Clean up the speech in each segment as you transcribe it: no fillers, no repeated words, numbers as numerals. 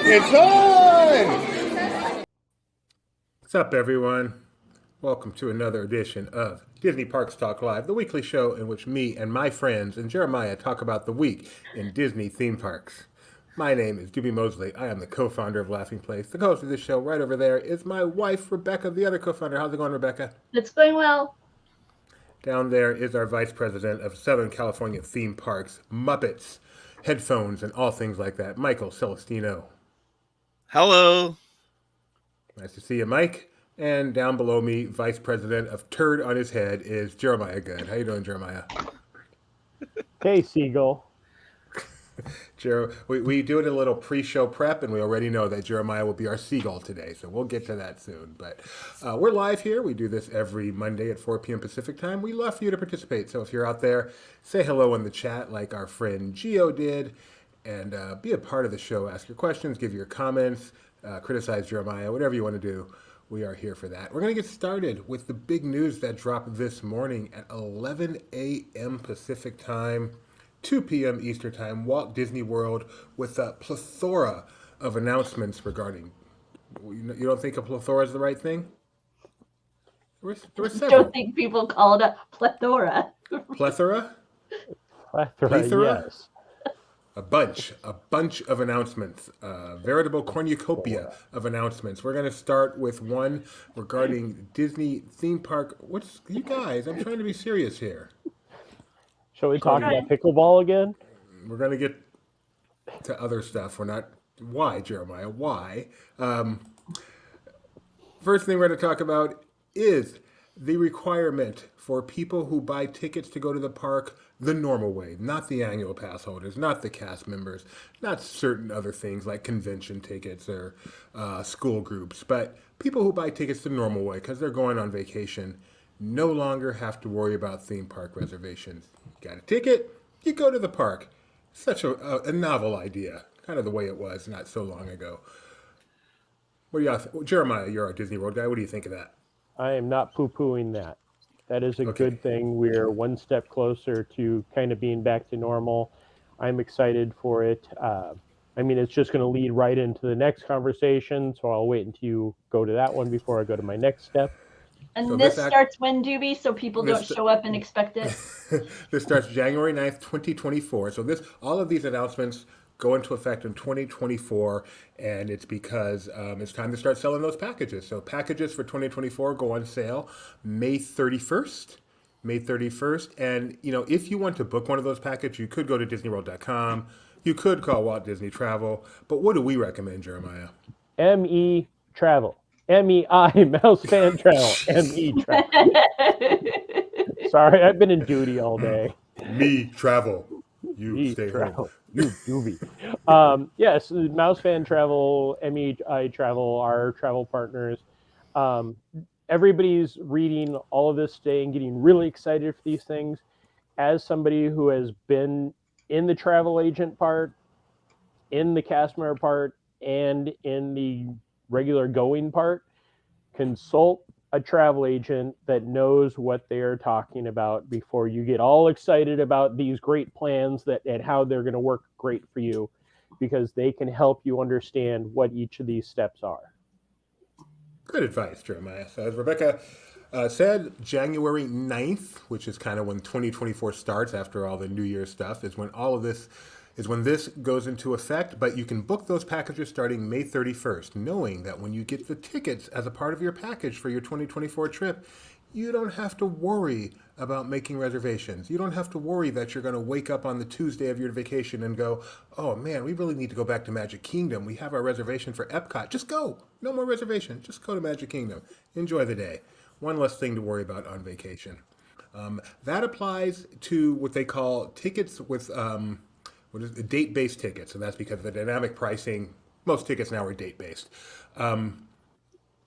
It's on! What's up, everyone? Welcome to another edition of Disney Parks Talk Live, the weekly show in which me and my friends and Jeremiah talk about the week in Disney theme parks. My name is Doobie Mosley. I am the co-founder of Laughing Place. The host of this show right over there is my wife, Rebecca, the other co-founder. How's it going, Rebecca? It's going well. Down there is our vice president of Southern California theme parks, Muppets, headphones, and all things like that, Michael Celestino. Hello. Nice to see you, Mike. And down below me, Vice President of Turd on his head, is Jeremiah Good. How you doing, Jeremiah? Hey, Seagull. We doing a little pre-show prep, and we already know that Jeremiah will be our seagull today, so we'll get to that soon. But we're live here. We do this every Monday at 4 p.m. Pacific time. We love for you to participate. So if you're out there, say hello in the chat like our friend Gio did, and be a part of the show. Ask your questions, give your comments, criticize Jeremiah, whatever you want to do. We are here for that. We're going to get started with the big news that dropped this morning at 11 a.m. Pacific time, 2 p.m. Eastern time. Walt Disney World with a plethora of announcements regarding. You don't think a plethora is the right thing? There were several. I don't think people call it a plethora. Plethora? Plethora, yes. A bunch of announcements, veritable cornucopia of announcements. We're going to start with one regarding Disney theme park. You guys? I'm trying to be serious here. Shall we talk about pickleball again? We're going to get to other stuff. We're not. Why, Jeremiah? Why? First thing we're going to talk about is the requirement for people who buy tickets to go to the park the normal way, not the annual pass holders, not the cast members, not certain other things like convention tickets or school groups, but people who buy tickets the normal way because they're going on vacation no longer have to worry about theme park reservations. Got a ticket, you go to the park. Such a novel idea, kind of the way it was not so long ago. What do y'all Jeremiah, you're our Disney World guy. What do you think of that? I am not poo-pooing that. That is a good thing. We're one step closer to kind of being back to normal. I'm excited for it. It's just going to lead right into the next conversation, so I'll wait until you go to that one before I go to my next step. And so this starts when, Doobie, so people don't show up and expect it? This starts January 9th, 2024. So all of these announcements go into effect in 2024, and it's because it's time to start selling those packages. So packages for 2024 go on sale May 31st. And, if you want to book one of those packages, you could go to DisneyWorld.com. You could call Walt Disney Travel. But what do we recommend, Jeremiah? ME Travel. MEI, Mouse Fan Travel. ME Travel. Sorry, I've been in duty all day. Me Travel. You stay travel. home. You doobie. Yes, Mouse Fan Travel, MEI Travel, our travel partners. Everybody's reading all of this today and getting really excited for these things. As somebody who has been in the travel agent part, in the cast member part, and in the regular going part, consult a travel agent that knows what they are talking about before you get all excited about these great plans and how they're going to work great for you, because they can help you understand what each of these steps are. Good advice, Jeremiah. So as Rebecca said, January 9th, which is kind of when 2024 starts after all the New Year's stuff, is when this goes into effect. But you can book those packages starting May 31st, knowing that when you get the tickets as a part of your package for your 2024 trip, you don't have to worry about making reservations. You don't have to worry that you're going to wake up on the Tuesday of your vacation and go, oh man, we really need to go back to Magic Kingdom. We have our reservation for Epcot. Just go. No more reservation. Just go to Magic Kingdom. Enjoy the day. One less thing to worry about on vacation. That applies to what they call tickets with date-based tickets, and that's because of the dynamic pricing. Most tickets now are date-based.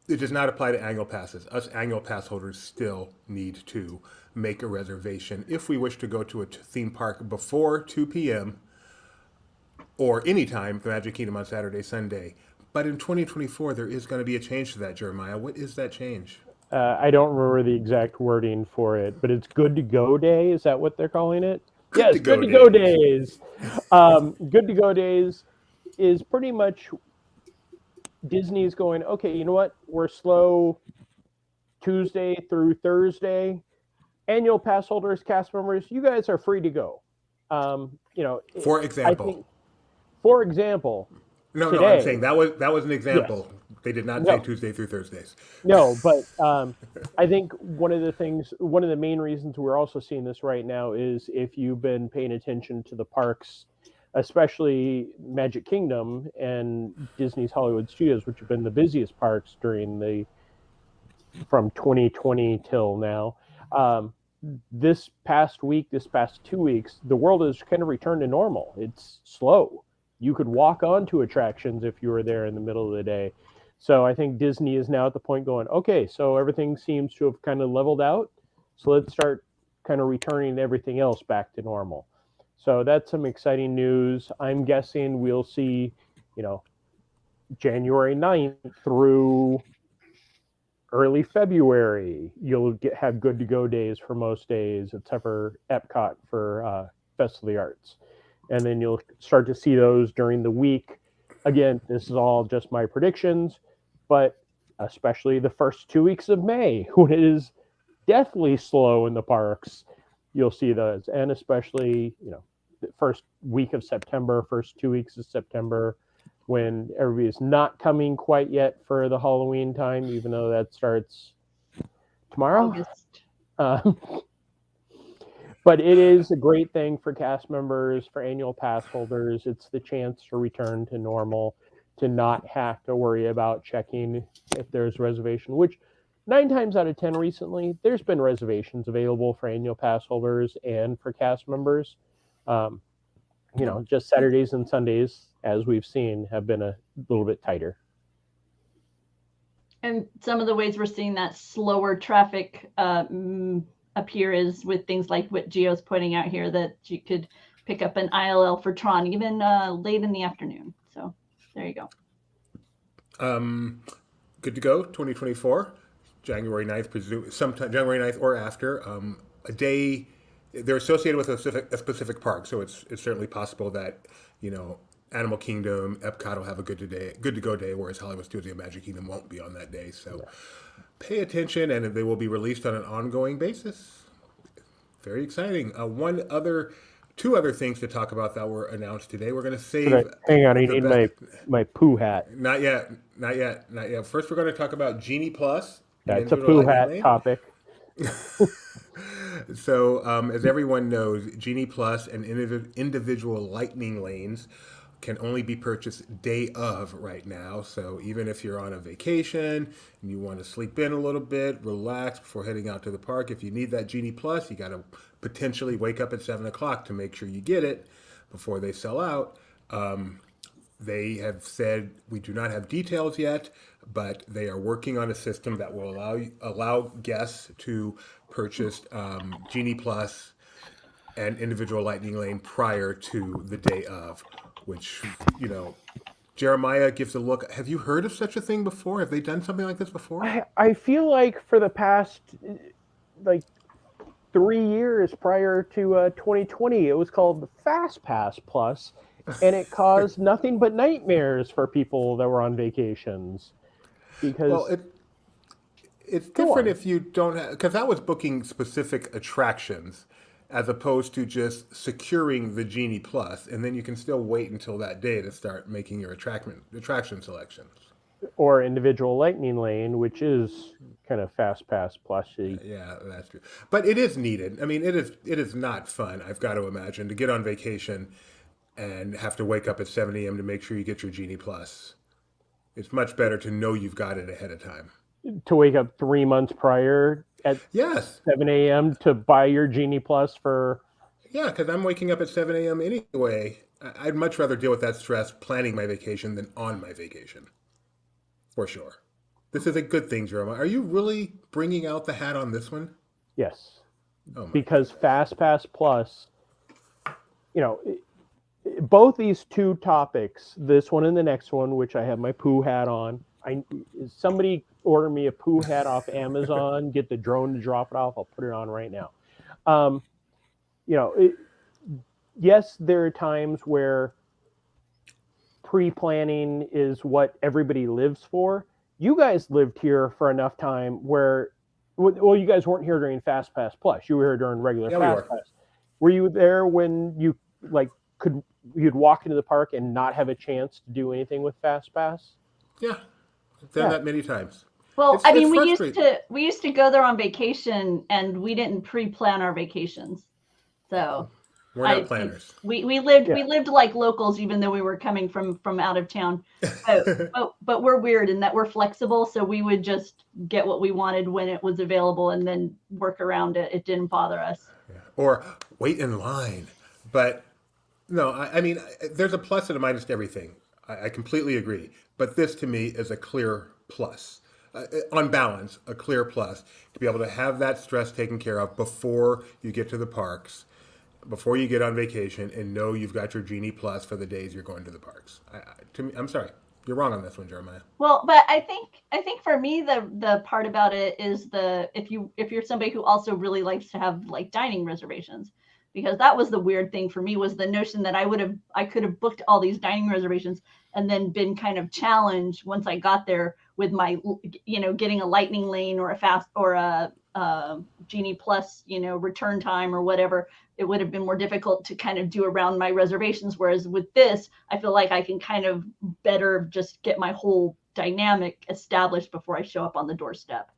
It does not apply to annual passes. Us annual pass holders still need to make a reservation if we wish to go to a theme park before 2 p.m. or anytime for Magic Kingdom on Saturday, Sunday. But in 2024, there is going to be a change to that, Jeremiah. What is that change? I don't remember the exact wording for it, but it's Good to Go Day. Is that what they're calling it? Good to Go Good to Go Days. Good to Go Days is pretty much Disney's going, okay, you know what? We're slow Tuesday through Thursday. Annual pass holders, cast members, you guys are free to go. For I example. think, for example, No, I'm today, saying that was an example. yes, They did not say no, Tuesday through Thursdays. no, but I think one of the main reasons we're also seeing this right now is if you've been paying attention to the parks, especially Magic Kingdom and Disney's Hollywood Studios, which have been the busiest parks from 2020 till now. This past 2 weeks, the world has kind of returned to normal. It's slow. You could walk onto attractions if you were there in the middle of the day. So I think Disney is now at the point going, okay, so everything seems to have kind of leveled out. So let's start kind of returning everything else back to normal. So that's some exciting news. I'm guessing we'll see, January 9th through early February, you'll have good to go days for most days, except for Epcot for Fest of the Arts. And then you'll start to see those during the week. Again, this is all just my predictions, but especially the first 2 weeks of May, when it is deathly slow in the parks, you'll see those. And especially, the first week of September, first 2 weeks of September, when everybody's not coming quite yet for the Halloween time, even though that starts tomorrow. August. But it is a great thing for cast members, for annual pass holders. It's the chance to return to normal, to not have to worry about checking if there's reservation, which 9 times out of 10 recently, there's been reservations available for annual pass holders and for cast members. Just Saturdays and Sundays, as we've seen, have been a little bit tighter. And some of the ways we're seeing that slower traffic appear is with things like what Gio's pointing out here, that you could pick up an ILL for Tron even late in the afternoon. So there you go. Good to go. 2024, January 9th, sometime January 9th or after. A day. They're associated with a specific park, so it's certainly possible that Animal Kingdom, Epcot will have a good to go day, whereas Hollywood Studios and Magic Kingdom won't be on that day. So pay attention, and they will be released on an ongoing basis. Very exciting. Two other things to talk about that were announced today. We're going to save. Hang on, I need my poo hat. Not yet. First, we're going to talk about Genie Plus. That's a poo hat topic. So, as everyone knows, Genie Plus and individual lightning lanes can only be purchased day of right now. So even if you're on a vacation and you want to sleep in a little bit, relax before heading out to the park, if you need that Genie Plus, you got to potentially wake up at 7 o'clock to make sure you get it before they sell out. They have said we do not have details yet, but they are working on a system that will allow guests to purchase Genie Plus and individual lightning lane prior to the day of, which, Jeremiah gives a look. Have you heard of such a thing before? Have they done something like this before? I feel like for the past 3 years prior to 2020, it was called the Fast Pass Plus, and it caused nothing but nightmares for people that were on vacations. Because it's different if you don't have, because that was booking specific attractions as opposed to just securing the Genie Plus, and then you can still wait until that day to start making your attraction selections. Or individual lightning lane, which is kind of Fast Pass Plus-y. Yeah, that's true. But it is needed. I mean, it is not fun, I've got to imagine, to get on vacation and have to wake up at 7 a.m. to make sure you get your Genie Plus. It's much better to know you've got it ahead of time. To wake up 3 months prior at 7 a.m. to buy your Genie Plus for... Yeah, because I'm waking up at 7 a.m. anyway. I'd much rather deal with that stress planning my vacation than on my vacation. For sure. This is a good thing, Jeremiah. Are you really bringing out the hat on this one? Yes. Because Fast Pass Plus, both these two topics, this one and the next one, which I have my poo hat on. Somebody order me a poo hat off Amazon, get the drone to drop it off. I'll put it on right now. Yes, there are times where pre-planning is what everybody lives for. You guys lived here for enough time where, well, you guys weren't here during Fast Pass Plus. You were here during regular Fast Pass. Were you there when you you'd walk into the park and not have a chance to do anything with Fast Pass? Yeah, I've done that many times. Well, I mean, we used to go there on vacation, and we didn't pre-plan our vacations, so we're not planners. We lived like locals, even though we were coming from out of town. But we're weird in that we're flexible, so we would just get what we wanted when it was available, and then work around it. It didn't bother us. Yeah. Or wait in line, but no, I mean, there's a plus and a minus to everything. I completely agree, but this to me is a clear plus. On balance, a clear plus to be able to have that stress taken care of before you get to the parks, before you get on vacation, and know you've got your Genie Plus for the days you're going to the parks. To me, I'm sorry, you're wrong on this one, Jeremiah. Well, but I think for me the part about it is if you're somebody who also really likes to have like dining reservations, because that was the weird thing for me, was the notion that I could have booked all these dining reservations and then been kind of challenged once I got there with my, getting a lightning lane or a Genie Plus, return time or whatever. It would have been more difficult to kind of do around my reservations. Whereas with this, I feel like I can kind of better just get my whole dynamic established before I show up on the doorstep.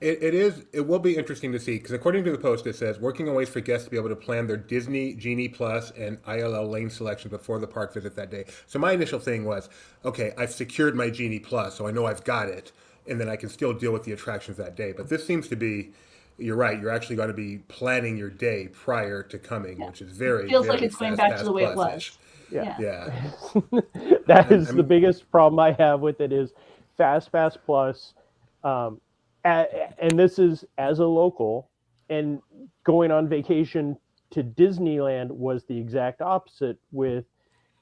It will be interesting to see, because according to the post, it says working on ways for guests to be able to plan their Disney, Genie Plus, and ILL lane selection before the park visit that day. So my initial thing was, okay, I've secured my Genie Plus, so I know I've got it, and then I can still deal with the attractions that day. But this seems to be, you're right, you're actually going to be planning your day prior to coming, which is very, feels very like it's going back to the way it was. Yeah. That is the biggest problem I have with it is Fast Pass Plus. And this is as a local, and going on vacation to Disneyland was the exact opposite with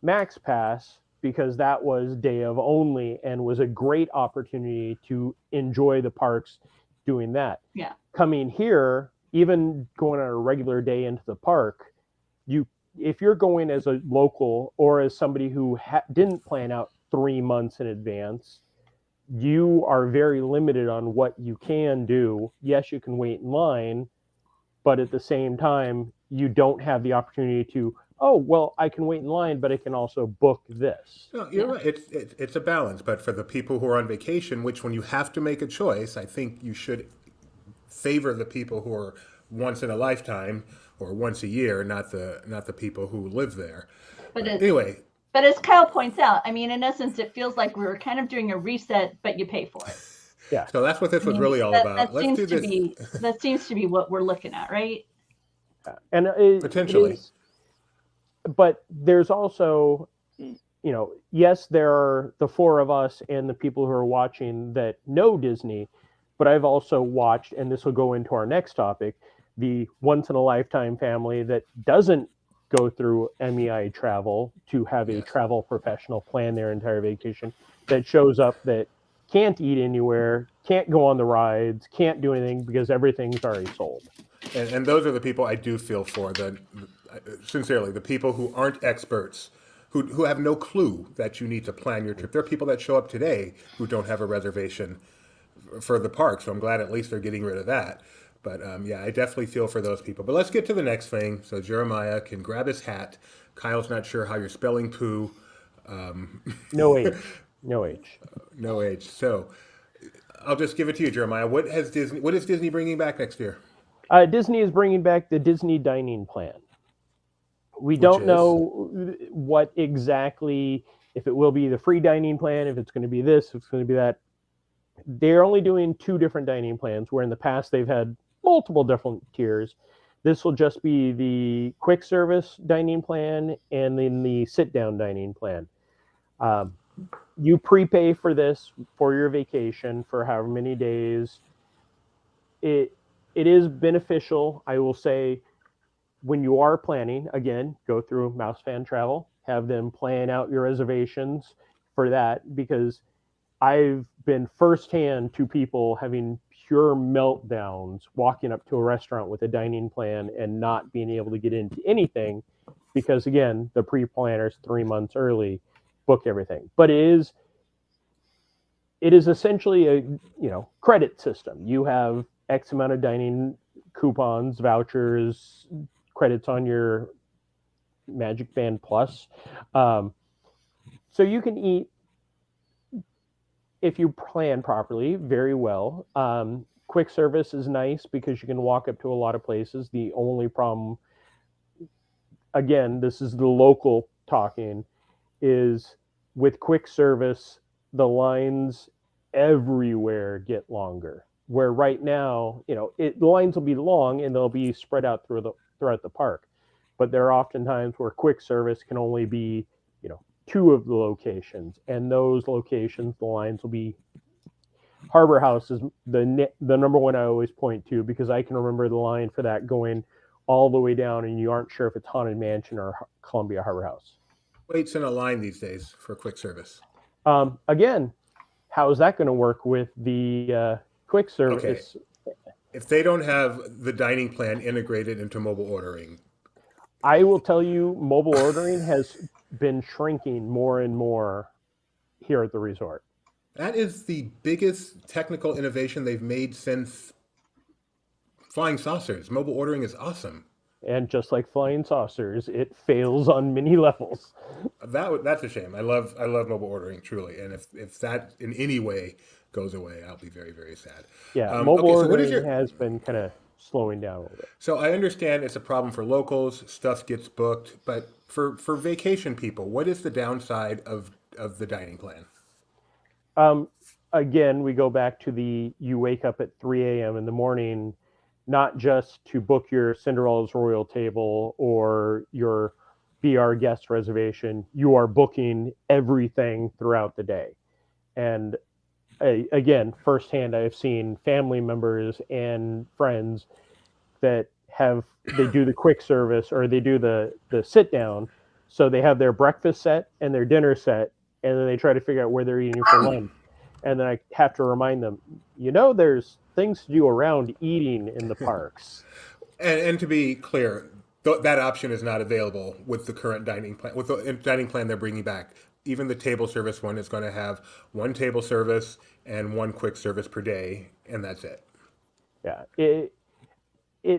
Max Pass, because that was day of only and was a great opportunity to enjoy the parks doing that. Yeah. Coming here, even going on a regular day into the park, if you're going as a local or as somebody who didn't plan out 3 months in advance, you are very limited on what you can do. Yes, you can wait in line, but at the same time, you don't have the opportunity to, I can wait in line, but I can also book this. No, you're right. It's a balance. But for the people who are on vacation, which when you have to make a choice, I think you should favor the people who are once in a lifetime or once a year, not the people who live there. But anyway. But as Kyle points out, I mean, in essence, it feels like we were kind of doing a reset, but you pay for it. Yeah. So that's what this was really all about. Let's do this. That seems to be what we're looking at, right? And potentially. But there's also, yes, there are the four of us and the people who are watching that know Disney, but I've also watched, and this will go into our next topic, the once in a lifetime family that doesn't go through MEI travel to have a travel professional plan their entire vacation, that shows up that can't eat anywhere, can't go on the rides, can't do anything because everything's already sold. And those are the people I do feel for, sincerely, the people who aren't experts, who have no clue that you need to plan your trip. There are people that show up today who don't have a reservation for the park, so I'm glad at least they're getting rid of that. But I definitely feel for those people. But let's get to the next thing so Jeremiah can grab his hat. Kyle's not sure how you're spelling poo. No H. No H. No H. So I'll just give it to you, Jeremiah. What is Disney bringing back next year? Disney is bringing back the Disney dining plan. We don't know what exactly, if it will be the free dining plan, if it's going to be this, if it's going to be that. They're only doing 2 different dining plans, where in the past they've had multiple different tiers. This will just be the quick service dining plan and then the sit down dining plan. You prepay for this for your vacation for however many days. It is beneficial, I will say, when you are planning. Again, go through Mouse Fan Travel, have them plan out your reservations for that, because I've been firsthand to people having pure meltdowns walking up to a restaurant with a dining plan and not being able to get into anything because, again, the pre-planner's 3 months early. book everything. But it is essentially a credit system. You have X amount of dining coupons, vouchers, credits on your Magic Band Plus. So you can eat, if you plan properly, very well. Quick service is nice because you can walk up to a lot of places. The only problem, again, this is the local talking, is with quick service, the lines everywhere get longer. Where right now, the lines will be long and they'll be spread out throughout the park. But there are often times where quick service can only be, 2 of the locations, and those locations, the lines will be. Harbor House is the number one I always point to, because I can remember the line for that going all the way down, and you aren't sure if it's Haunted Mansion or Columbia Harbor House. Waits in a line these days for quick service. Again, how is that going to work with the quick service? Okay. If they don't have the dining plan integrated into mobile ordering, I will tell you, mobile ordering has been shrinking more and more here at the resort. that is the biggest technical innovation they've made since flying saucers. Mobile ordering is awesome. And just like flying saucers, it fails on many levels. That's a shame. I love mobile ordering, truly. And if that in any way goes away, I'll be very, very sad. Yeah, mobile okay, so ordering has been kind of slowing down a little bit. So I understand it's a problem for locals, stuff gets booked, but for vacation people, what is the downside of the dining plan? Again, we go back to you wake up at 3 a.m. in the morning, not just to book your Cinderella's Royal Table or your Be Our Guest reservation. You are booking everything throughout the day. And again, firsthand, I have seen family members and friends that they do the quick service, or they do the sit down. So they have their breakfast set and their dinner set, and then they try to figure out where they're eating for lunch. And then I have to remind them, there's things to do around eating in the parks. And to be clear, that option is not available with the current dining plan. With the dining plan they're bringing back, even the table service one is going to have 1 table service and 1 quick service per day, and that's it. Yeah, it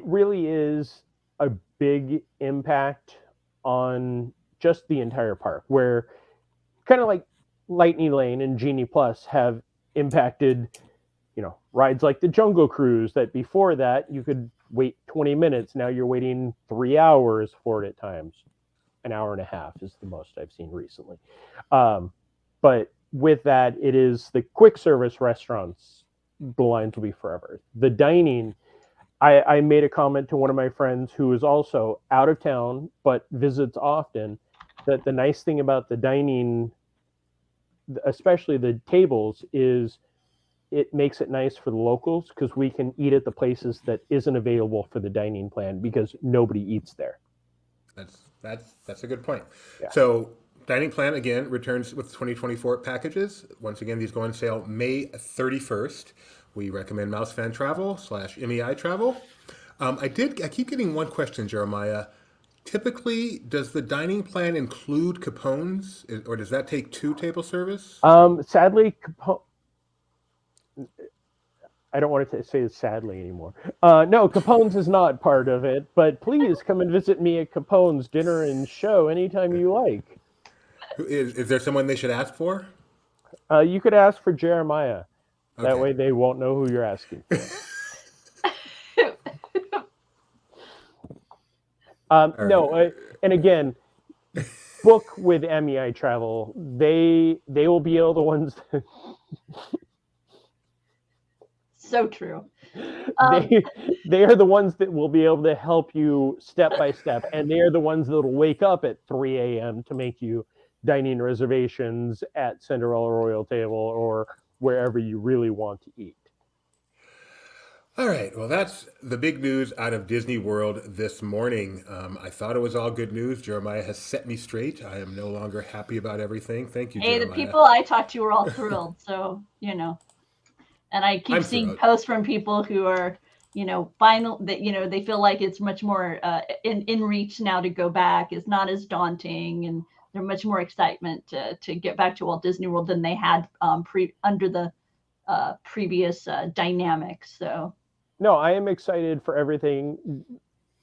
really is a big impact on just the entire park, where kind of like Lightning Lane and Genie Plus have impacted, rides like the Jungle Cruise, that before that you could wait 20 minutes. Now you're waiting 3 hours for it at times. An hour and a half is the most I've seen recently. But with that, it is the quick service restaurants, the lines will be forever. The dining, I made a comment to one of my friends who is also out of town but visits often, that the nice thing about the dining, especially the tables, is it makes it nice for the locals, because we can eat at the places that isn't available for the dining plan because nobody eats there. That's a good point. Yeah. So dining plan again returns with 2024 packages. Once again, these go on sale May 31st. We recommend Mouse Fan Travel /MEI Travel. I keep getting one question, Jeremiah. Typically, does the dining plan include cupones, or does that take 2 table service? Sadly, I don't want to say it sadly anymore. No, Capone's is not part of it, but please come and visit me at Capone's dinner and show anytime you like. Is there someone they should ask for? You could ask for Jeremiah. That Okay. way they won't know who you're asking for. No, and again, book with MEI Travel. They will be able the ones that So true. they are the ones that will be able to help you step by step, and they are the ones that will wake up at 3 a.m. to make you dining reservations at Cinderella Royal Table or wherever you really want to eat. All right. Well, that's the big news out of Disney World this morning. I thought it was all good news. Jeremiah has set me straight. I am no longer happy about everything. Thank you, Hey, Jeremiah. the people I talked to were all thrilled. So, and I keep I'm seeing thrilled. posts from people who are, final that, they feel like it's much more in reach now to go back. It's not as daunting. And they're much more excitement to get back to Walt Disney World than they had under the previous dynamics. So No, I am excited for everything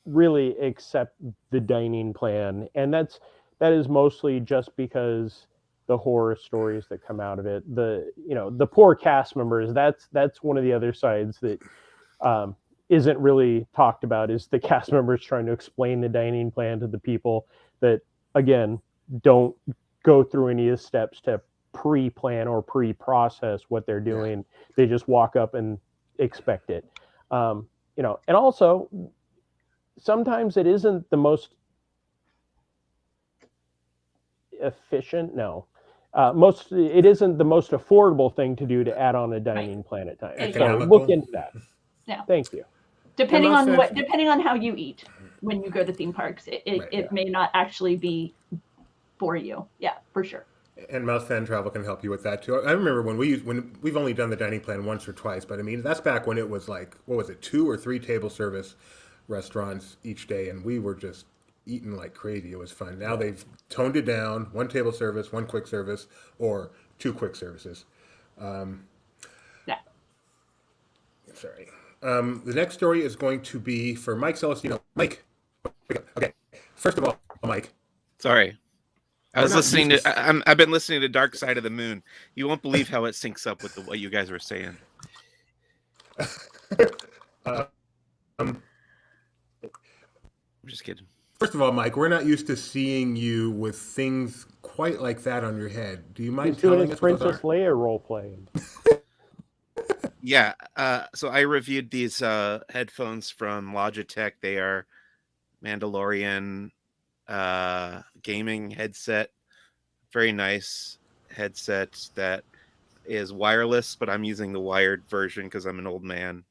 really except the dining plan. And that is mostly just because the horror stories that come out of it, the poor cast members, that's one of the other sides that isn't really talked about, is the cast members trying to explain the dining plan to the people that, again, don't go through any of the steps to pre-plan or pre-process what they're doing. Yeah. They just walk up and expect it. And also sometimes it isn't the most efficient. It isn't the most affordable thing to do to add on a dining plan at times. So look into that. Yeah. Thank you. Depending on how you eat when you go to theme parks, it may not actually be for you. Yeah, for sure. And Mouse Fan Travel can help you with that too. I remember when we've only done the dining plan once or twice, but I mean that's back when it was like, what was it, 2 or 3 table service restaurants each day, and we were just eating like crazy. It was fun. Now they've toned it down: 1 table service, 1 quick service, or 2 quick services. Yeah. Sorry. The next story is going to be for Mike Celestino. Mike. Okay. First of all, Mike. Sorry. I've been listening to Dark Side of the Moon. You won't believe how it syncs up with what you guys were saying. I'm just kidding. First of all, Mike, we're not used to seeing you with things quite like that on your head. Do you mind telling us what those are? Princess Leia role playing. Yeah. So I reviewed these headphones from Logitech. They are Mandalorian gaming headset. Very nice headset that is wireless, but I'm using the wired version because I'm an old man.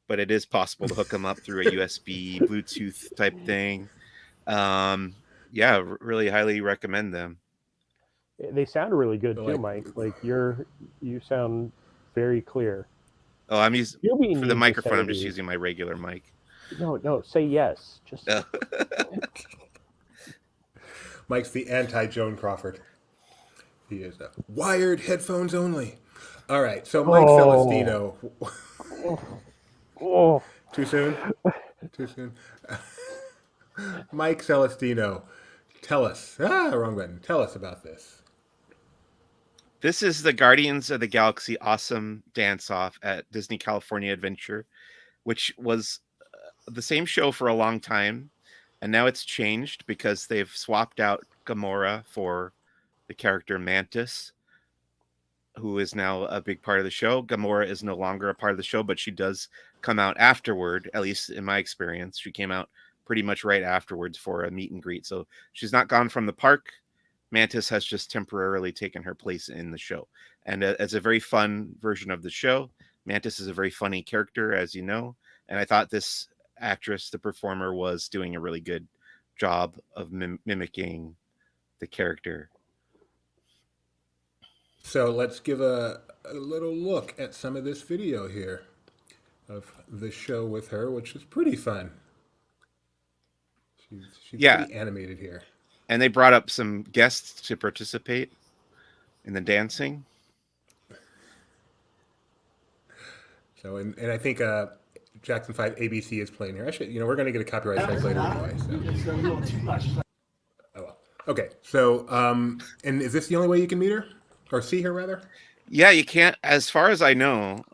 But it is possible to hook them up through a USB Bluetooth type thing. Really highly recommend them. They sound really good too, Mike. Like you sound very clear. Oh, I'm using for the microphone. I'm just using my regular mic. No, say yes. Just Mike's the anti-Joan Crawford. He is wired headphones only. All right, so Mike Celestino. Too soon? Too soon? Mike Celestino, tell us. Wrong button. Tell us about this. This is the Guardians of the Galaxy Awesome Dance Off at Disney California Adventure, which was the same show for a long time. And now it's changed because they've swapped out Gamora for the character Mantis, who is now a big part of the show. Gamora is no longer a part of the show, but she does come out afterward, at least in my experience. She came out pretty much right afterwards for a meet and greet. So she's not gone from the park. Mantis has just temporarily taken her place in the show. And as a very fun version of the show, Mantis is a very funny character, as you know. And I thought this actress, the performer, was doing a really good job of mimicking the character. So let's give a little look at some of this video here of the show with her, which is pretty fun. She's pretty animated here. And they brought up some guests to participate in the dancing. So, and I think Jackson 5 ABC is playing here. We're going to get a copyright strike later anyway. So. Oh, well. Okay. So, and is this the only way you can meet her? Or see her, rather? Yeah, you can't. As far as I know,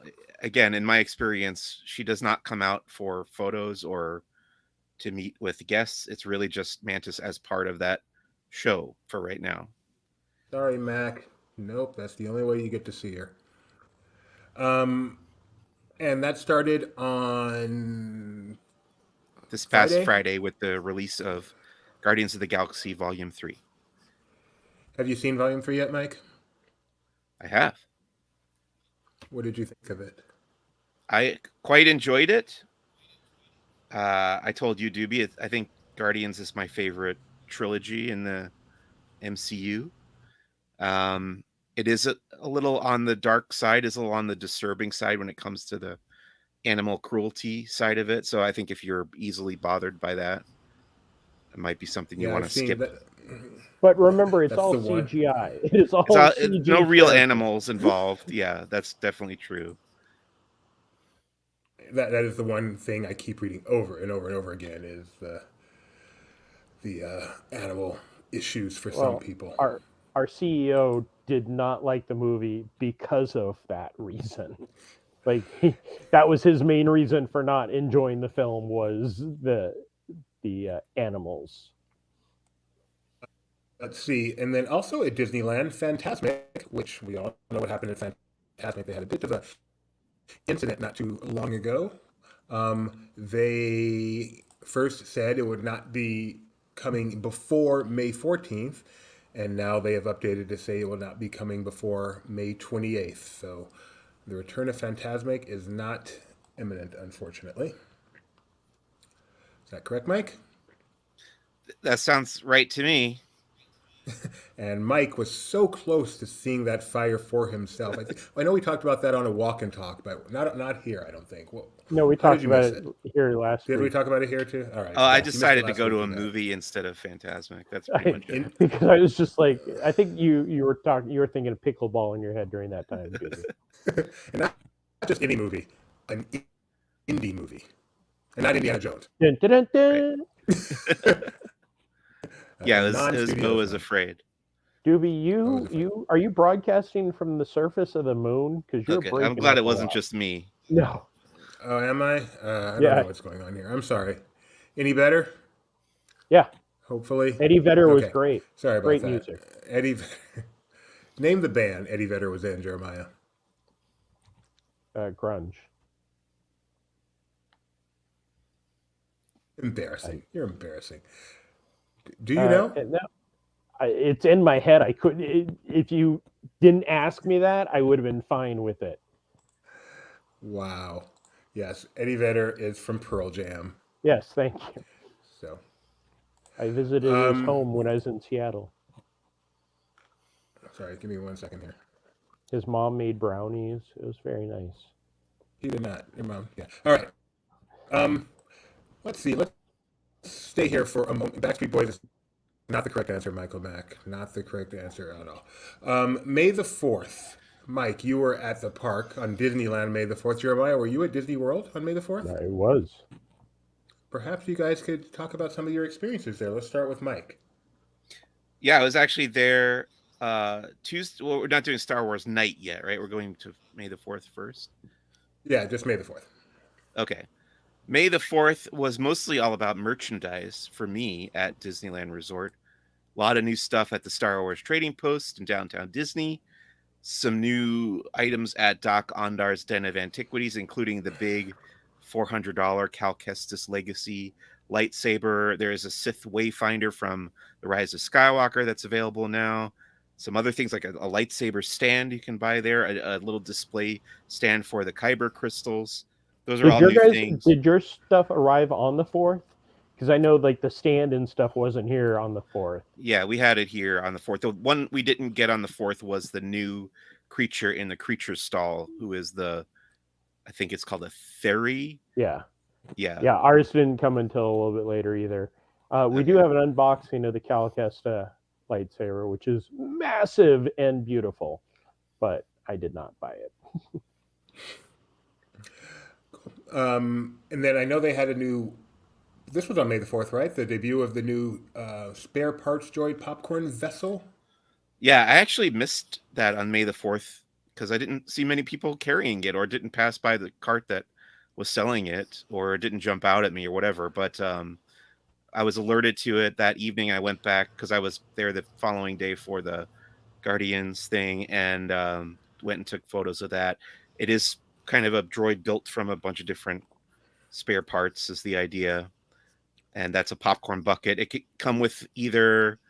again, in my experience, she does not come out for photos or to meet with guests. It's really just Mantis as part of that show for right now. Sorry, Mac. Nope, that's the only way you get to see her. And that started on this past Friday with the release of Guardians of the Galaxy Volume 3. Have you seen Volume 3 yet, Mike? I have. What did you think of it? I quite enjoyed it. I told you, Doobie, I think Guardians is my favorite trilogy in the MCU. It is a little on the dark side, is a little on the disturbing side when it comes to the animal cruelty side of it. So I think if you're easily bothered by that, it might be something you want to skip. But remember, it's That's all the one. CGI. It is all It's CG no real characters. animals involved. Yeah, that's definitely true. That is the one thing I keep reading over and over and over again is the animal issues for some Well, people. our CEO did not like the movie because of that reason. Like that was his main reason for not enjoying the film was the animals. Let's see, and then also at Disneyland, Fantasmic, which we all know what happened at Fantasmic. They had a bit of a incident not too long ago. They first said it would not be coming before May 14th, and now they have updated to say it will not be coming before May 28th. So the return of Fantasmic is not imminent, unfortunately. Is that correct, Mike? That sounds right to me. And Mike was so close to seeing that fire for himself. I know we talked about that on a walk and talk, but not here. I don't think. Well, No, we how did talked you about miss it it? here last Did week. we talk about it here too? All right. I You missed it decided to last go week to a for that. movie instead of Fantasmic. That's pretty much it. Because I was just like, I think you were thinking of pickleball in your head during that time. And not just any movie, an indie movie, and not Indiana Jones. Dun, dun, dun, dun. Yeah, A it was non-studio Bo was film. afraid. Doobie, are you broadcasting from the surface of the moon? Because you're Okay, breaking I'm glad up it a wasn't lot. just me. No. Oh, am I? I don't Yeah. know what's going on here. I'm sorry. Any better? Yeah. Hopefully. Eddie Vedder was Okay. great. Sorry about Great that. music. Eddie. Name the band Eddie Vedder was in, Jeremiah. Grunge. Embarrassing. You're embarrassing. Do you know? No, it's in my head. I couldn't. If you didn't ask me that, I would have been fine with it. Wow. Yes, Eddie Vedder is from Pearl Jam. Yes, thank you. So, I visited his home when I was in Seattle. sorry, give me 1 second here. His mom made brownies. It was very nice. He did not. Your mom. Yeah. All right. Let's see. Let's stay here for a moment. Backstreet Boys is not the correct answer, Michael Mack. Not the correct answer at all. May the 4th. Mike, you were at the park on Disneyland May the 4th. Jeremiah, were you at Disney World on May the 4th? I was. Perhaps you guys could talk about some of your experiences there. Let's start with Mike. Yeah, I was actually there Tuesday. Well, we're not doing Star Wars night yet, right? We're going to May the 4th first. Yeah, just May the 4th. Okay. May the 4th was mostly all about merchandise for me at Disneyland Resort. A lot of new stuff at the Star Wars Trading Post in downtown Disney. Some new items at Doc Ondar's Den of Antiquities, including the big $400 Cal Kestis Legacy lightsaber. There is a Sith Wayfinder from The Rise of Skywalker that's available now. Some other things like a lightsaber stand you can buy there, a little display stand for the Kyber crystals. Those are all new things. Did your stuff arrive on the 4th? Because I know like the stand and stuff wasn't here on the 4th. Yeah, we had it here on the 4th. The one we didn't get on the 4th was the new creature in the creature stall, who is I think it's called a Theory. Yeah. Yeah. Yeah, ours didn't come until a little bit later either. We do have an unboxing of the Cal Kestis lightsaber, which is massive and beautiful, but I did not buy it. And then I know they had a new. This was on May the 4th, right? The debut of the new spare parts droid popcorn vessel. Yeah, I actually missed that on May the 4th because I didn't see many people carrying it or didn't pass by the cart that was selling it or it didn't jump out at me or whatever. But I was alerted to it that evening. I went back because I was there the following day for the Guardians thing and went and took photos of that. It is kind of a droid built from a bunch of different spare parts is the idea. And that's a popcorn bucket. It could come with either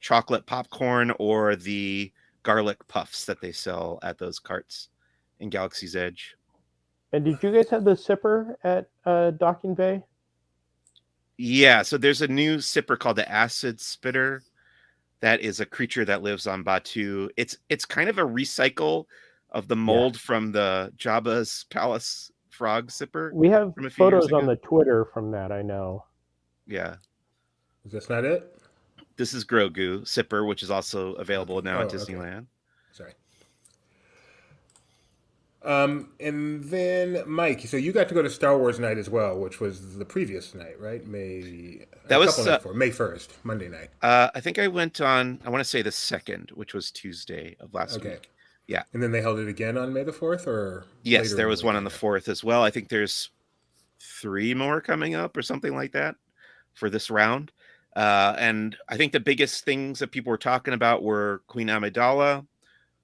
chocolate popcorn or the garlic puffs that they sell at those carts in Galaxy's Edge. And did you guys have the sipper at Docking Bay? Yeah, so there's a new sipper called the Acid Spitter. That is a creature that lives on Batuu. It's kind of a recycle of the mold from the Jabba's Palace frog sipper. We have from a few photos years ago. on the Twitter from that, I know. Yeah. Is this not it? This is Grogu, Sipper, which is also available now at okay. Disneyland. Sorry. And then Mike, so you got to go to Star Wars night as well, which was the previous night, right? May 1st, Monday night. I think I went on, I want to say the 2nd, which was Tuesday of last week. Yeah. And then they held it again on May the 4th, or yes, there was one on the 4th as well. I think there's 3 more coming up or something like that for this round. And I think the biggest things that people were talking about were Queen Amidala,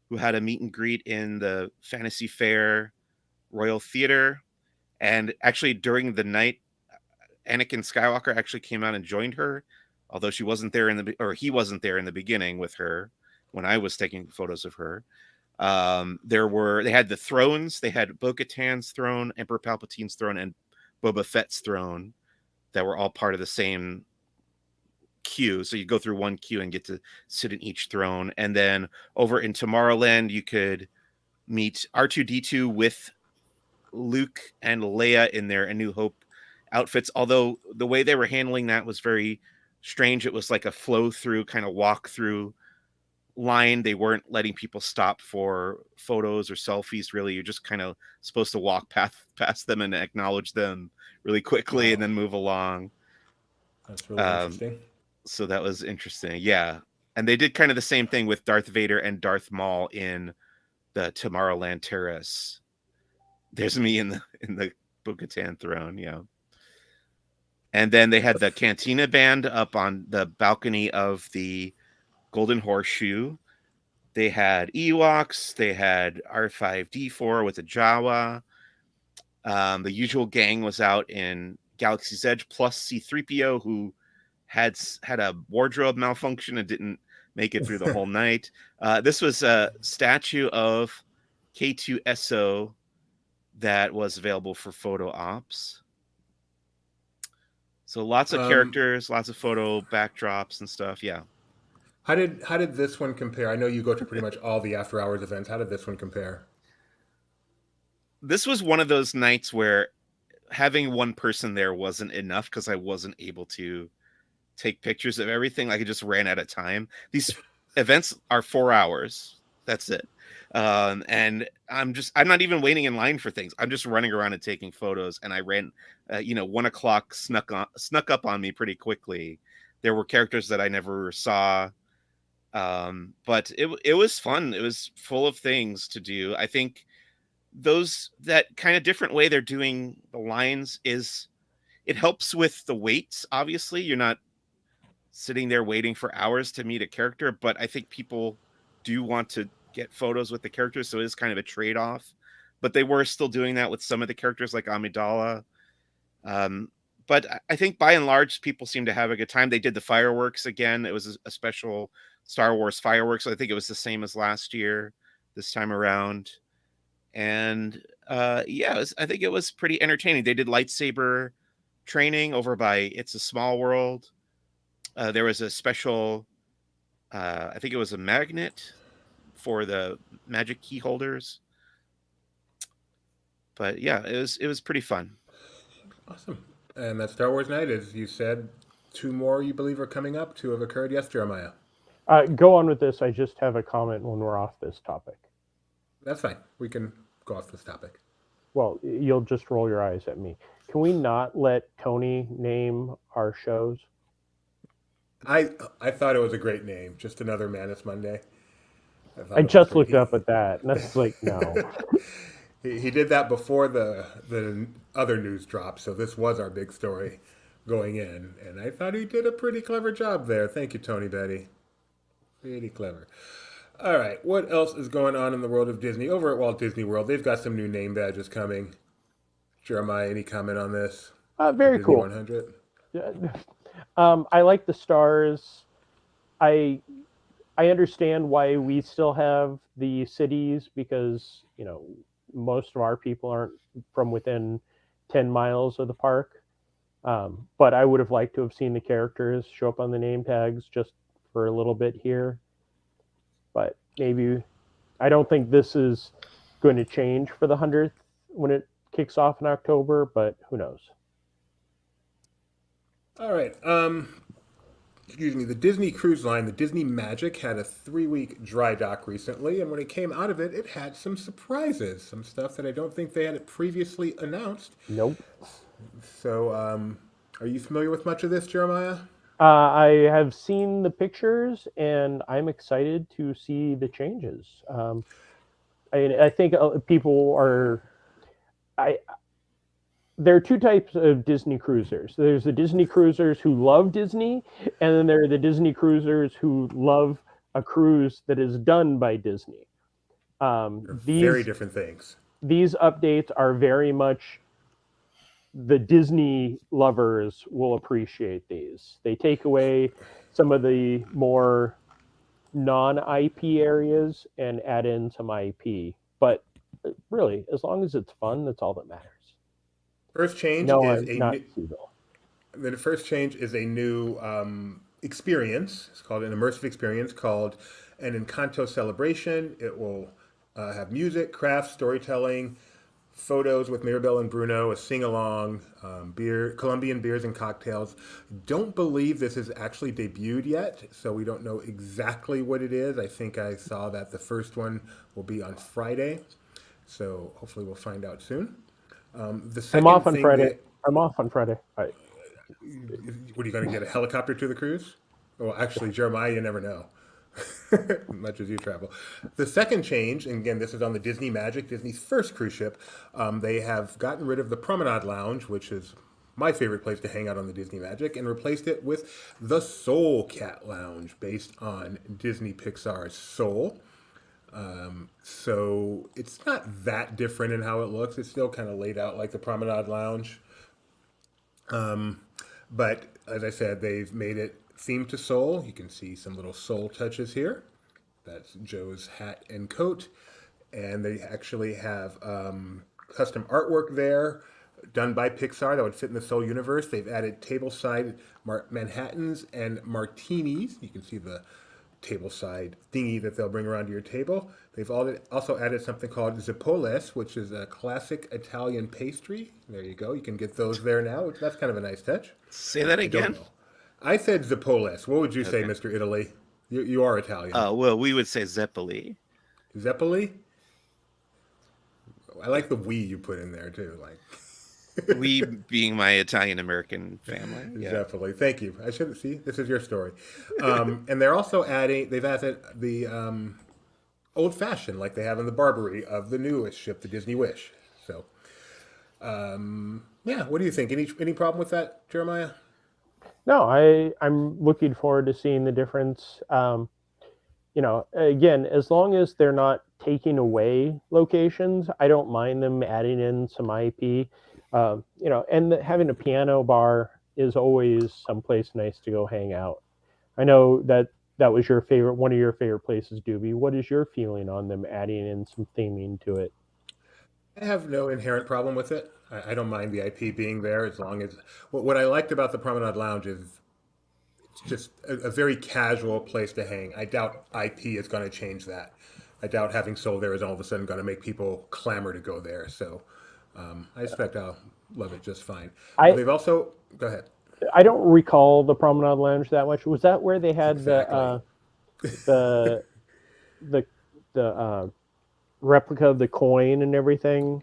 who had a meet and greet in the Fantasy Fair Royal Theater. And actually during the night, Anakin Skywalker actually came out and joined her, although he wasn't there in the beginning with her when I was taking photos of her. They had the thrones. They had Bo-Katan's throne, Emperor Palpatine's throne, and Boba Fett's throne that were all part of the same queue. So you go through one queue and get to sit in each throne. And then over in Tomorrowland, you could meet R2-D2 with Luke and Leia in their A New Hope outfits. Although the way they were handling that was very strange. It was like a flow through kind of walk through line. They weren't letting people stop for photos or selfies. Really, you're just kind of supposed to walk past them and acknowledge them really quickly and then move along. That's really interesting. So that was interesting. Yeah. And they did kind of the same thing with Darth Vader and Darth Maul in the Tomorrowland Terrace. There's me in the Bo-Katan throne. Yeah. And then they had the Cantina Band up on the balcony of the Golden Horseshoe. They had Ewoks. They had R5-D4 with a Jawa. The usual gang was out in Galaxy's Edge, plus C-3PO, who had a wardrobe malfunction and didn't make it through the whole night. This was a statue of K2SO that was available for photo ops. So lots of characters, lots of photo backdrops and stuff. Yeah. How did this one compare? I know you go to pretty much all the after hours events. How did this one compare? This was one of those nights where having one person there wasn't enough because I wasn't able to take pictures of everything. Like I just ran out of time. These events are 4 hours. That's it. And I'm not even waiting in line for things. I'm just running around and taking photos. And I ran, 1 o'clock snuck up on me pretty quickly. There were characters that I never saw. But it was fun. It was full of things to do. I think that kind of different way they're doing the lines it helps with the waits. Obviously, you're not sitting there waiting for hours to meet a character, but I think people do want to get photos with the characters, so it is kind of a trade-off. But they were still doing that with some of the characters like Amidala. But I think by and large, people seem to have a good time. They did the fireworks again. It was a special Star Wars fireworks. I think it was the same as last year, this time around. And I think it was pretty entertaining. They did lightsaber training over by It's a Small World. There was a special, I think it was a magnet for the magic key holders. But yeah, it was pretty fun. Awesome. And that Star Wars night, as you said, 2 more you believe are coming up. 2 have occurred. Yes, Jeremiah. Go on with this. I just have a comment when we're off this topic. That's fine. We can go off this topic. Well, you'll just roll your eyes at me. Can we not let Tony name our shows? I thought it was a great name. Just another Mantis Monday. I just looked up at that, and that's like, no. He did that before the other news dropped, so this was our big story going in. And I thought he did a pretty clever job there. Thank you, Tony Betty. Pretty clever. All right, what else is going on in the world of Disney? Over at Walt Disney World, they've got some new name badges coming. Jeremiah, any comment on this? Very Disney cool. 100? I like the stars. I understand why we still have the cities because, most of our people aren't from within 10 miles of the park. But I would have liked to have seen the characters show up on the name tags just for a little bit here. But maybe I don't think this is going to change for the 100th when it kicks off in October, but who knows? All right. excuse me, the Disney Cruise Line, the Disney Magic, had a 3-week dry dock recently, and when it came out of it, it had some surprises, some stuff that I don't think they had previously announced. Nope. So, are you familiar with much of this, Jeremiah? I have seen the pictures, and I'm excited to see the changes. I think people are. I There are two types of Disney cruisers. There's the Disney cruisers who love Disney, and then there are the Disney cruisers who love a cruise that is done by Disney. They're very These different things. these updates are very much the Disney lovers will appreciate these. They take away some of the more non-IP areas and add in some IP. But really, as long as it's fun, that's all that matters. First change No, is I'm a not new, Seagull. the first change is a new experience. It's called an immersive experience called an Encanto celebration. It will have music, crafts, storytelling, photos with Mirabelle and Bruno, a sing along, Colombian beers and cocktails. Don't believe this is actually debuted yet, so we don't know exactly what it is. I think I saw that the first one will be on Friday, so hopefully we'll find out soon. The I'm off second on thing, Friday. I'm off on Friday. All right. what are you going to get, a helicopter to the cruise? Well, actually, Jeremiah, you never know. Much as you travel. The second change, and again, this is on the Disney Magic, Disney's first cruise ship. They have gotten rid of the Promenade Lounge, which is my favorite place to hang out on the Disney Magic, and replaced it with the Soul Cat Lounge, based on Disney Pixar's Soul. So it's not that different in how it looks. It's still kind of laid out like the Promenade Lounge. But as I said, they've made it themed to Soul. You can see some little Soul touches here. That's Joe's hat and coat. And they actually have custom artwork there done by Pixar that would fit in the Soul universe. They've added tableside Manhattans and martinis. You can see the tableside thingy that they'll bring around to your table. They've also added something called Zippoles, which is a classic Italian pastry. There you go. You can get those there now. That's kind of a nice touch. Say that I don't again. know. I said Zippoles. What would you say, Okay. Mr. Italy? You are Italian. Well, we would say Zeppeli. Zeppoli? I like the we you put in there too. Like We being my Italian American family. Yeah. Zeppoli. Thank you. I should see. This is your story. And they're also they've added the old fashioned, like they have in the Barbary of the newest ship, the Disney Wish. So, yeah, what do you think? Any problem with that, Jeremiah? No, I'm looking forward to seeing the difference. Again, as long as they're not taking away locations, I don't mind them adding in some IP. And having a piano bar is always someplace nice to go hang out. I know that was one of your favorite places, Doobie. What is your feeling on them adding in some theming to it? I have no inherent problem with it. I don't mind the IP being there as long as what I liked about the Promenade Lounge is it's just a very casual place to hang. I doubt IP is going to change that. I doubt having Soul there is all of a sudden going to make people clamor to go there. So I expect I'll love it just fine. I They've also go ahead. I don't recall the Promenade Lounge that much. Was that where they had Exactly. the the replica of the coin and everything?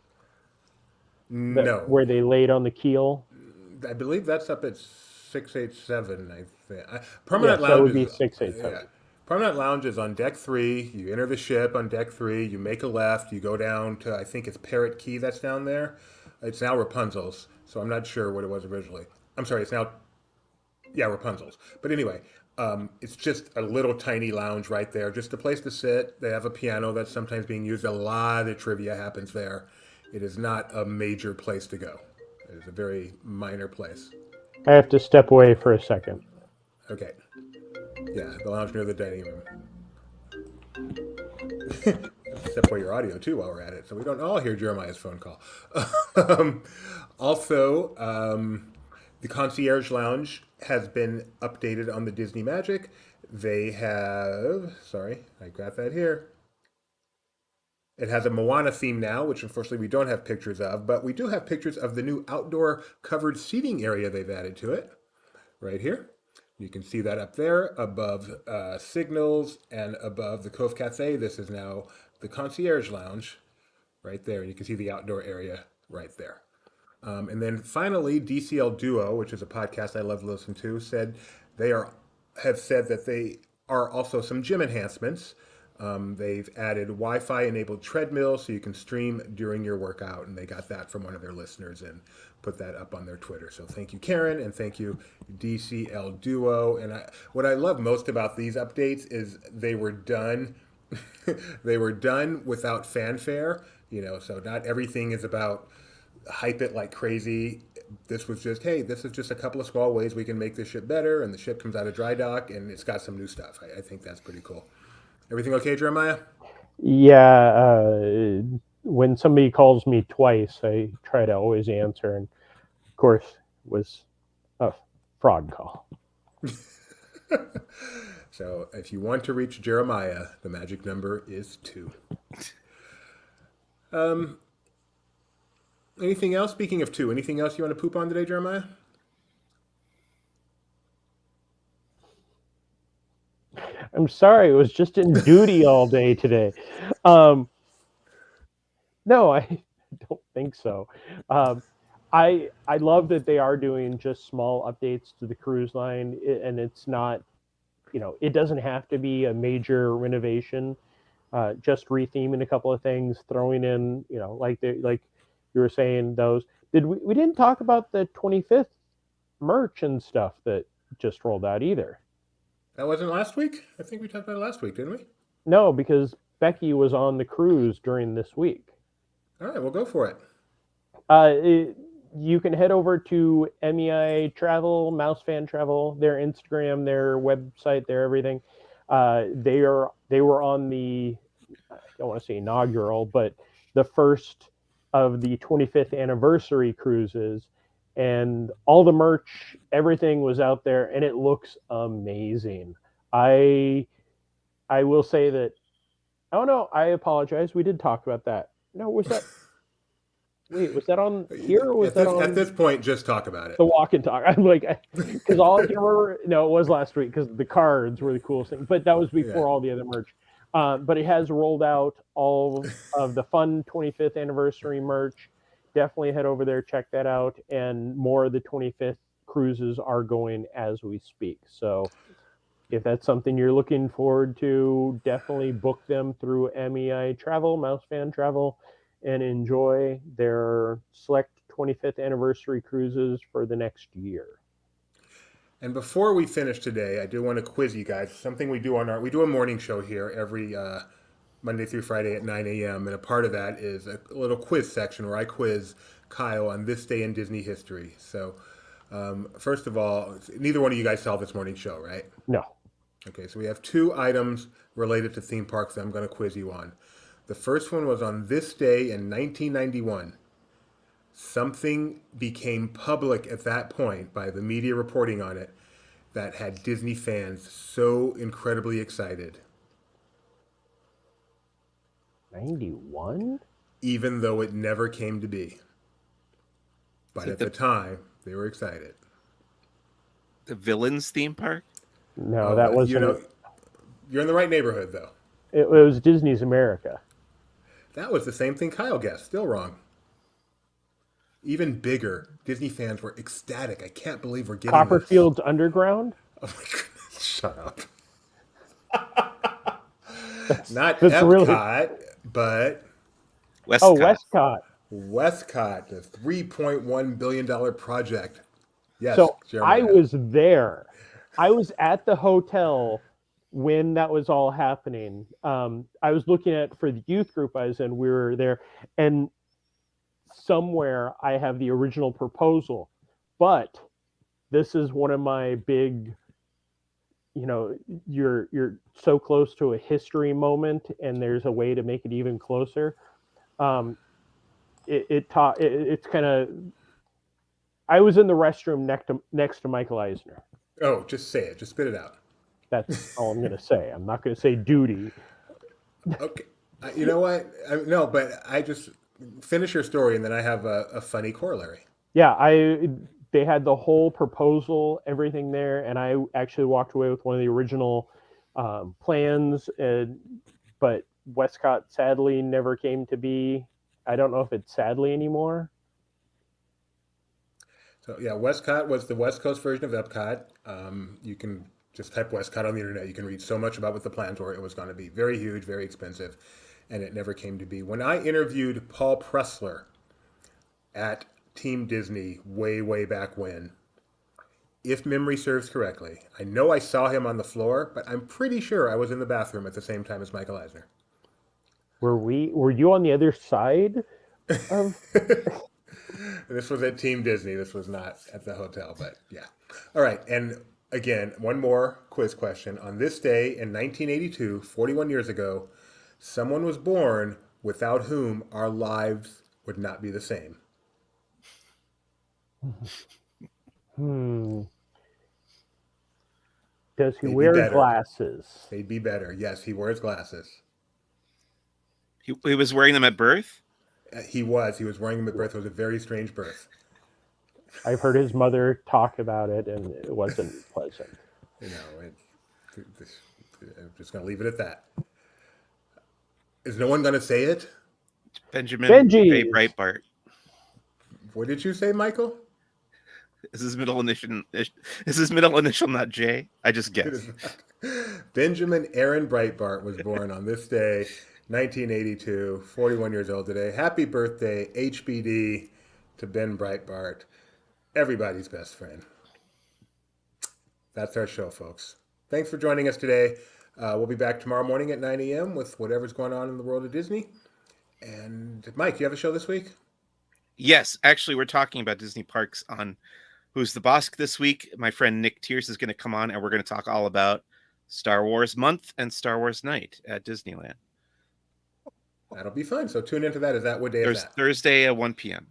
No, Where they laid on the keel? I believe that's up at 687. I think Yes, Permanent that Lounge would be is 687. yeah. Permanent Lounge is on deck 3. You enter the ship on deck 3. You make a left. You go down to I think it's Parrot Key that's down there. It's now Rapunzel's, so I'm not sure what it was originally. I'm sorry, it's now Rapunzel's. But anyway, it's just a little tiny lounge right there, just a place to sit. They have a piano that's sometimes being used. A lot of trivia happens there. It is not a major place to go. It is a very minor place. I have to step away for a second. Okay. Yeah, the lounge near the dining room. Step away your audio too while we're at it, so we don't all hear Jeremiah's phone call. um, also, the Concierge Lounge has been updated on the Disney Magic. They have, sorry, I got that here. It has a Moana theme now, which unfortunately we don't have pictures of, but we do have pictures of the new outdoor covered seating area they've added to it, right here. You can see that up there above Signals and above the Cove Cafe. This is now the Concierge Lounge right there. You can see the outdoor area right there. And then finally, DCL Duo, which is a podcast I love to listen to, have said that they are also some gym enhancements. They've added Wi-Fi enabled treadmills so you can stream during your workout, and they got that from one of their listeners and put that up on their Twitter. So thank you, Karen, and thank you, DCL Duo. And what I love most about these updates is they were done. They were done without fanfare. So not everything is about hype it like crazy. This was just, hey, this is just a couple of small ways we can make this ship better, and the ship comes out of dry dock, and it's got some new stuff. I think that's pretty cool. Everything okay, Jeremiah? Yeah. When somebody calls me twice, I try to always answer, and of course, it was a fraud call. So if you want to reach Jeremiah, the magic number is 2. Anything else? Speaking of 2, anything else you want to poop on today, Jeremiah? I'm sorry, it was just in duty all day today. No, I don't think so. I love that they are doing just small updates to the cruise line, and it's not, it doesn't have to be a major renovation. Just retheming a couple of things, throwing in, like you were saying, those. We didn't talk about the 25th merch and stuff that just rolled out either. That wasn't last week? I think we talked about it last week, didn't we? No, because Becky was on the cruise during this week. All right, we'll go for it. You can head over to MEI Travel, Mouse Fan Travel, their Instagram, their website, their everything. They were on the, I don't want to say inaugural, but the first of the 25th anniversary cruises, and all the merch, everything was out there, and it looks amazing. I will say that. Oh no, I apologize. We did talk about that. No, was that? Wait, was that on here or was that on? At this point, just talk about it. The walk and talk. I'm like, because all I can remember, no, it was last week because the cards were the coolest thing. But that was before all the other merch. But it has rolled out all of the fun 25th anniversary merch. Definitely head over there, check that out. And more of the 25th cruises are going as we speak. So if that's something you're looking forward to, definitely book them through MEI Travel, Mouse Fan Travel, and enjoy their select 25th anniversary cruises for the next year. And before we finish today, I do want to quiz you guys. Something we do we do a morning show here every Monday through Friday at 9 a.m. And a part of that is a little quiz section where I quiz Kyle on this day in Disney history. So first of all, neither one of you guys saw this morning show, right? No. Okay, so we have 2 items related to theme parks that I'm going to quiz you on. The first one was on this day in 1991. Something became public at that point by the media reporting on it that had Disney fans so incredibly excited. 91? Even though it never came to be. But at the time, they were excited. The Villains theme park? No, that wasn't. You're in the right neighborhood, though. It was Disney's America. That was the same thing Kyle guessed. Still wrong. Even bigger. Disney fans were ecstatic. I can't believe we're getting Copperfield's Underground? Oh my goodness. Shut up. Not that's Epcot, but... Westcott. Oh, Westcott. Westcott, the $3.1 billion project. Yes, so Jeremiah. I was there. I was at the hotel when that was all happening. I was looking at, for the youth group I was in, we were there, and somewhere I have the original proposal, but this is one of my big, you're so close to a history moment, and there's a way to make it even closer. It's kind of, I was in the restroom next to Michael Eisner. Oh, just say it. Just spit it out. That's all I'm going to say. I'm not going to say duty. Okay. You know what? No, but I just finish your story, and then I have a funny corollary. Yeah, they had the whole proposal, everything there, and I actually walked away with one of the original plans, but Westcott sadly never came to be. I don't know if it's sadly anymore. So yeah, Westcott was the West Coast version of Epcot. You can just type Westcott on the internet. You can read so much about what the plans were. It was going to be very huge, very expensive, and it never came to be. When I interviewed Paul Pressler at Team Disney way, way back when, if memory serves correctly, I know I saw him on the floor, but I'm pretty sure I was in the bathroom at the same time as Michael Eisner. Were you on the other side of? This was at Team Disney. This was not at the hotel, but yeah. All right. And again, one more quiz question. On this day in 1982, 41 years ago, someone was born without whom our lives would not be the same. Does he They'd be wear better. glasses? They'd be better. Yes, he wears glasses. He was wearing them at birth? He was. He was wearing them at birth. It was a very strange birth. I've heard his mother talk about it, and it wasn't pleasant. You know, I'm just going to leave it at that. Is no one going to say it? Benjamin J. Breitbart. What did you say, Michael? Is his middle initial not J? I just guessed. Benjamin Aaron Breitbart was born on this day, 1982, 41 years old today. Happy birthday, HBD, to Ben Breitbart, everybody's best friend. That's our show, folks. Thanks for joining us today. We'll be back tomorrow morning at 9 a.m. with whatever's going on in the world of Disney. And Mike, you have a show this week? Yes, actually, we're talking about Disney parks on Who's the Boss this week. My friend Nick Tierce is going to come on, and we're going to talk all about Star Wars Month and Star Wars Night at Disneyland. That'll be fun. So tune into that. Is that what day is that? Thursday at 1 p.m.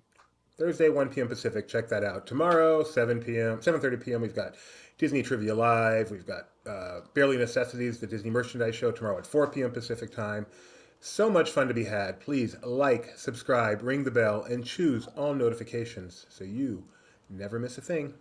Thursday, 1 p.m. Pacific. Check that out. Tomorrow, 7:30 p.m. We've got Disney Trivia Live. We've got Barely Necessities, the Disney Merchandise Show tomorrow at 4 p.m. Pacific time. So much fun to be had. Please like, subscribe, ring the bell, and choose all notifications so you never miss a thing.